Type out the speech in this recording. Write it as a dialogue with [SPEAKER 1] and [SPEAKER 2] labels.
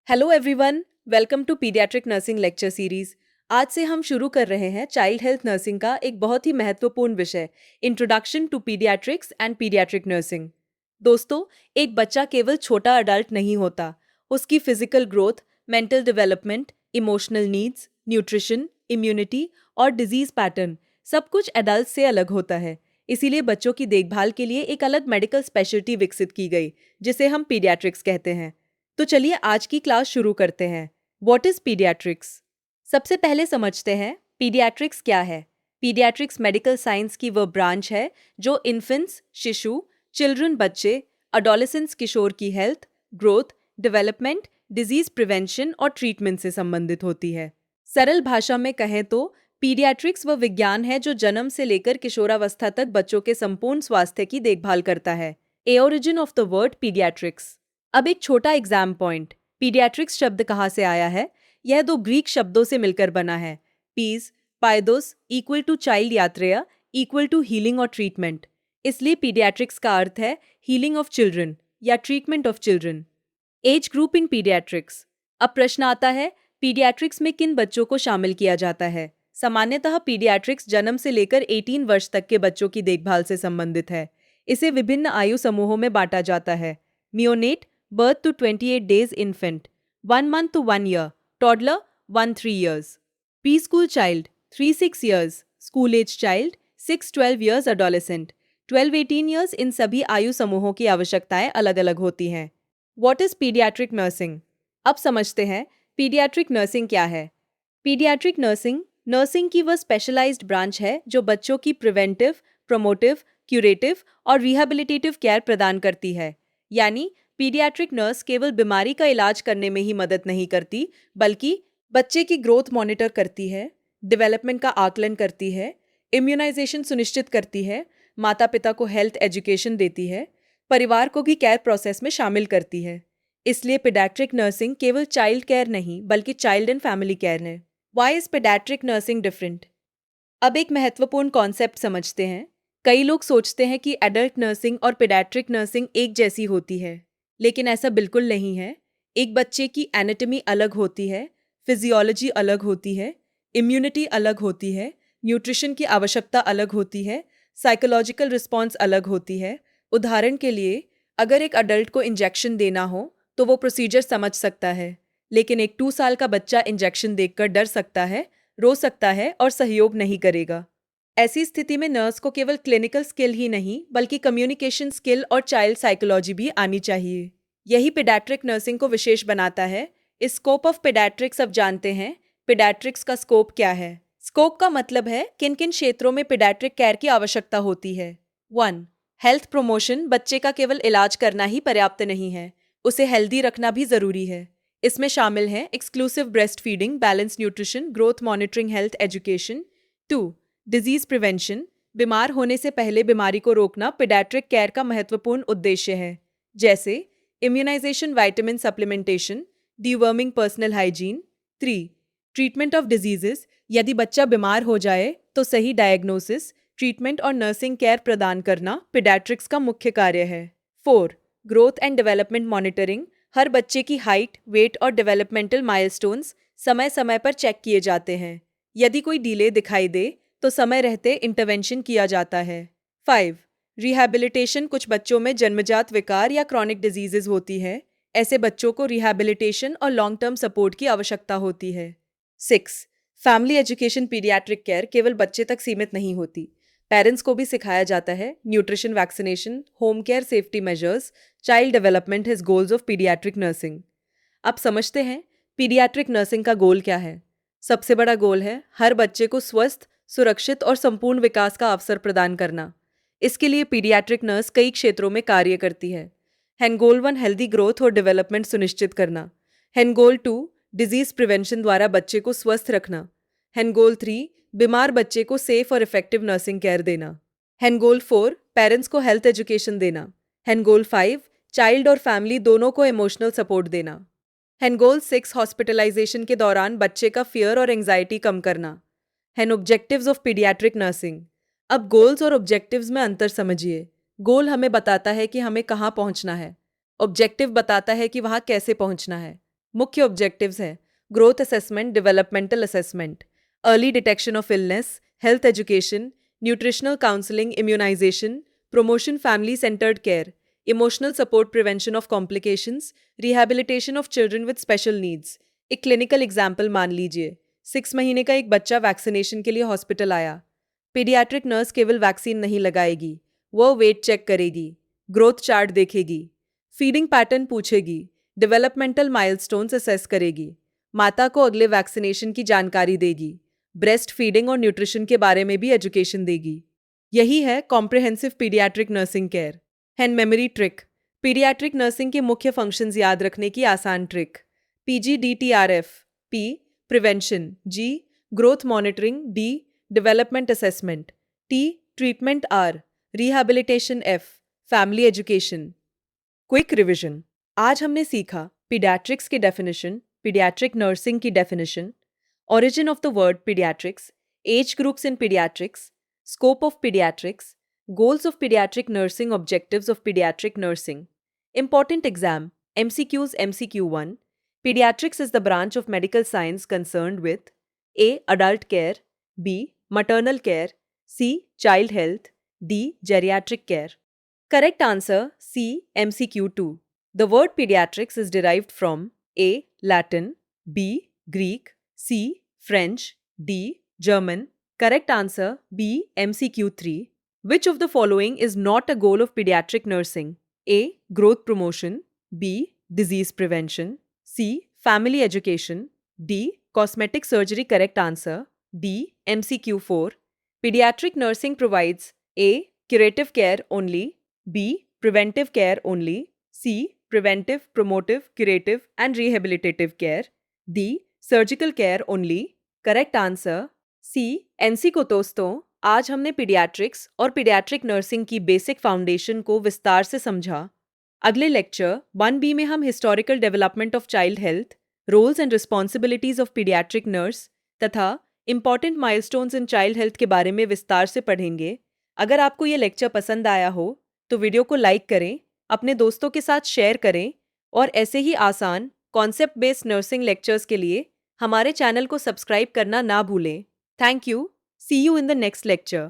[SPEAKER 1] Hello everyone, welcome to paediatric nursing lecture series. आज से हम शुरू कर रहे हैं चाइल्ड हेल्थ नर्सिंग का एक बहुत ही महत्वपूर्ण विषय, introduction to paediatrics and paediatric nursing. दोस्तों, एक बच्चा केवल छोटा अडल्ट नहीं होता। उसकी physical growth, mental development, emotional needs, nutrition, immunity और डिजीज पैटर्न सब कुछ एडल्ट से अलग होता है। इसीलिए बच्चों की देखभाल के लिए एक अलग मेडिकल स्पेशलिटी विकसित की गई, जिसे हम पीडियाट्रिक्स कहते हैं। तो चलिए आज की क्लास शुरू करते हैं। What is paediatrics? सबसे पहले समझते हैं पीडियाट्रिक्स क्या है। पीडियाट्रिक्स मेडिकल साइंस की वह ब्रांच है जो इन्फेंट्स, शिशु, चिल्ड्रन, बच्चे, अडोलेसेंट्स, किशोर की health, growth, development, disease prevention और ट्रीटमेंट से संबंधित होती है। सरल भाषा में कहें तो पीडियाट्रिक्स वह विज्ञान है जो जन्म से लेकर किशोरावस्था तक बच्चों के संपूर्ण स्वास्थ्य की देखभाल करता है। A origin of the word paediatrics. अब एक छोटा एग्जाम पॉइंट, पीडियाट्रिक्स शब्द कहाँ से आया है? यह दो ग्रीक शब्दों से मिलकर बना है। पीज, पायदोस इक्वल टू चाइल्ड, यात्रेया इक्वल टू हीलिंग और ट्रीटमेंट। इसलिए पीडियाट्रिक्स का अर्थ है हीलिंग ऑफ चिल्ड्रन या treatment of children. Age group in paediatrics. अब प्रश्न आता है, पीडियाट्रिक्स में किन बच्चों को शामिल किया जाता है? सामान्यतः पीडियाट्रिक्स जन्म से लेकर 18 वर्ष तक के बच्चों की देखभाल से संबंधित है। इसे विभिन्न आयु समूहों में बांटा जाता है। Neonate, birth to 28 days infant, 1 month to 1 year, toddler 1-3 years, preschool child 3-6 years, school age child 6-12 years, adolescent 12-18 years। इन सभी आयु समूहों की आवश्यकताएं अलग अलग होती हैं। What is pediatric nursing? अब समझते हैं पीडियाट्रिक नर्सिंग क्या है। पीडियाट्रिक नर्सिंग नर्सिंग की वह स्पेशलाइज्ड ब्रांच है जो बच्चों की प्रिवेंटिव, प्रोमोटिव, क्यूरेटिव और रिहैबिलिटेटिव केयर प्रदान करती है। यानी पीडियाट्रिक नर्स केवल बीमारी का इलाज करने में ही मदद नहीं करती, बल्कि बच्चे की ग्रोथ मॉनिटर करती है, डेवलपमेंट का आकलन करती है, इम्यूनाइजेशन सुनिश्चित करती है, माता पिता को हेल्थ एजुकेशन देती है, परिवार को भी केयर प्रोसेस में शामिल करती है। इसलिए पीडियाट्रिक नर्सिंग केवल चाइल्ड केयर नहीं बल्कि चाइल्ड एंड फैमिली केयर है। Why is paediatric nursing different? अब एक महत्वपूर्ण कॉन्सेप्ट समझते हैं। कई लोग सोचते हैं कि एडल्ट नर्सिंग और पीडियाट्रिक नर्सिंग एक जैसी होती है, लेकिन ऐसा बिल्कुल नहीं है। एक बच्चे की एनाटॉमी अलग होती है, फिजियोलॉजी अलग होती है, इम्यूनिटी अलग होती है, न्यूट्रिशन की आवश्यकता अलग होती है, साइकोलॉजिकल रिस्पॉन्स अलग होती है। उदाहरण के लिए, अगर एक अडल्ट को इंजेक्शन देना हो तो वो प्रोसीजर समझ सकता है, लेकिन एक 2 साल का बच्चा इंजेक्शन देखकर डर सकता है, रो सकता है और सहयोग नहीं करेगा। ऐसी स्थिति में नर्स को केवल क्लिनिकल स्किल ही नहीं बल्कि कम्युनिकेशन स्किल और चाइल्ड साइकोलॉजी भी आनी चाहिए। यही पीडियाट्रिक नर्सिंग को विशेष बनाता है। इस स्कोप ऑफ पीडियाट्रिक्स अब जानते हैं पीडियाट्रिक्स का स्कोप क्या है। स्कोप का मतलब है किन किन क्षेत्रों में पीडियाट्रिक केयर की आवश्यकता होती है। 1. Health promotion. बच्चे का केवल इलाज करना ही पर्याप्त नहीं है, उसे हेल्दी रखना भी जरूरी है। इसमें शामिल है exclusive breast feeding, balance nutrition, growth monitoring, health education. 2. Disease prevention. बीमार होने से पहले बीमारी को रोकना पीडियाट्रिक केयर का महत्वपूर्ण उद्देश्य है, जैसे immunisation, vitamin supplementation, deworming, personal hygiene. 3. Treatment of diseases. यदि बच्चा बीमार हो जाए तो सही डायग्नोसिस, ट्रीटमेंट और नर्सिंग केयर प्रदान करना पीडियाट्रिक्स का मुख्य कार्य है। 4. Growth and development monitoring. हर बच्चे की हाइट, वेट और डेवलपमेंटल माइलस्टोन्स समय समय पर चेक किए जाते हैं। यदि कोई डिले दिखाई दे तो समय रहते इंटरवेंशन किया जाता है। 5. रिहैबिलिटेशन। कुछ बच्चों में जन्मजात विकार या क्रॉनिक डिजीजेज होती है। ऐसे बच्चों को रिहैबिलिटेशन और लॉन्ग टर्म सपोर्ट की आवश्यकता होती है। 6. Family education. पीडियाट्रिक केयर केवल बच्चे तक सीमित नहीं होती, पेरेंट्स को भी सिखाया जाता है। Nutrition, vaccination, home care, safety measures, child development is goals of paediatric nursing. अब समझते हैं पीडियाट्रिक नर्सिंग का गोल क्या है। सबसे बड़ा गोल है हर बच्चे को स्वस्थ, सुरक्षित और संपूर्ण विकास का अवसर प्रदान करना। इसके लिए पीडियाट्रिक नर्स कई क्षेत्रों में कार्य करती है। गोल 1 हेल्दी ग्रोथ और डेवलपमेंट सुनिश्चित करना। गोल 2 डिजीज प्रिवेंशन द्वारा बच्चे को स्वस्थ रखना। गोल 3 बीमार बच्चे को सेफ और इफेक्टिव नर्सिंग केयर देना। गोल 4 पेरेंट्स को हेल्थ एजुकेशन देना। गोल 5 चाइल्ड और फैमिली दोनों को इमोशनल सपोर्ट देना। गोल 6 हॉस्पिटलाइजेशन के दौरान बच्चे का फियर और एंजाइटी कम करना। Objectives of paediatric nursing. अब गोल्स और ऑब्जेक्टिव्स में अंतर समझिए। गोल हमें बताता है कि हमें कहाँ पहुँचना है, ऑब्जेक्टिव बताता है कि वहाँ कैसे पहुँचना है। मुख्य ऑब्जेक्टिव्स हैं growth assessment, developmental assessment, early detection of illness, health education, nutritional counselling, immunisation, promotion family centered care, emotional support, prevention of complications, rehabilitation of children with special needs. एक क्लिनिकल एग्जाम्पल मान लीजिए 6 महीने का एक बच्चा vaccination के लिए hospital आया। पीडियाट्रिक नर्स केवल वैक्सीन नहीं लगाएगी, वह वेट चेक करेगी, ग्रोथ चार्ट देखेगी, फीडिंग पैटर्न पूछेगी, डेवलपमेंटल माइलस्टोन्स असेस करेगी, माता को अगले वैक्सीनेशन की जानकारी देगी, ब्रेस्ट फीडिंग और न्यूट्रिशन के बारे में भी एजुकेशन देगी। यही है comprehensive paediatric nursing care. Hand memory trick. Paediatric nursing के मुख्य फंक्शंस याद रखने की आसान trick. PGDTRF। P prevention, G growth monitoring, D development assessment, T treatment, R rehabilitation, F family education. Quick revision. आज हमने सीखा पीडियाट्रिक्स की डेफिनेशन, पीडियाट्रिक नर्सिंग की definition, origin of the word pediatrics, age groups in pediatrics, scope of pediatrics, goals of pediatric nursing, objectives of pediatric nursing. Important exam, MCQs, MCQ1. Pediatrics is the branch of medical science concerned with A. Adult care, B. Maternal care, C. Child health, D. Geriatric care. Correct answer C. MCQ2. The word pediatrics is derived from A. Latin, B. Greek, C. French, D. German. Correct answer B. MCQ3. Which of the following is not a goal of pediatric nursing? A. Growth promotion, B. Disease prevention, C. Family education, D. Cosmetic surgery. Correct answer D. MCQ4. Pediatric nursing provides A. Curative care only, B. Preventive care only, C. Preventive, promotive, curative and rehabilitative care, D. Surgical care only. Correct answer C. NC को दोस्तों आज हमने paediatrics और paediatric nursing की basic foundation को विस्तार से समझा। अगले लेक्चर 1B में हम historical development of child health, roles and responsibilities of paediatric nurse तथा important milestones in child health के बारे में विस्तार से पढ़ेंगे। अगर आपको ये लेक्चर पसंद आया हो तो वीडियो को लाइक करें, अपने दोस्तों के साथ शेयर करें और ऐसे ही आसान कॉन्सेप्ट बेस्ड नर्सिंग लेक्चर्स के लिए हमारे चैनल को सब्सक्राइब करना ना भूलें। Thank you. See you in the next lecture.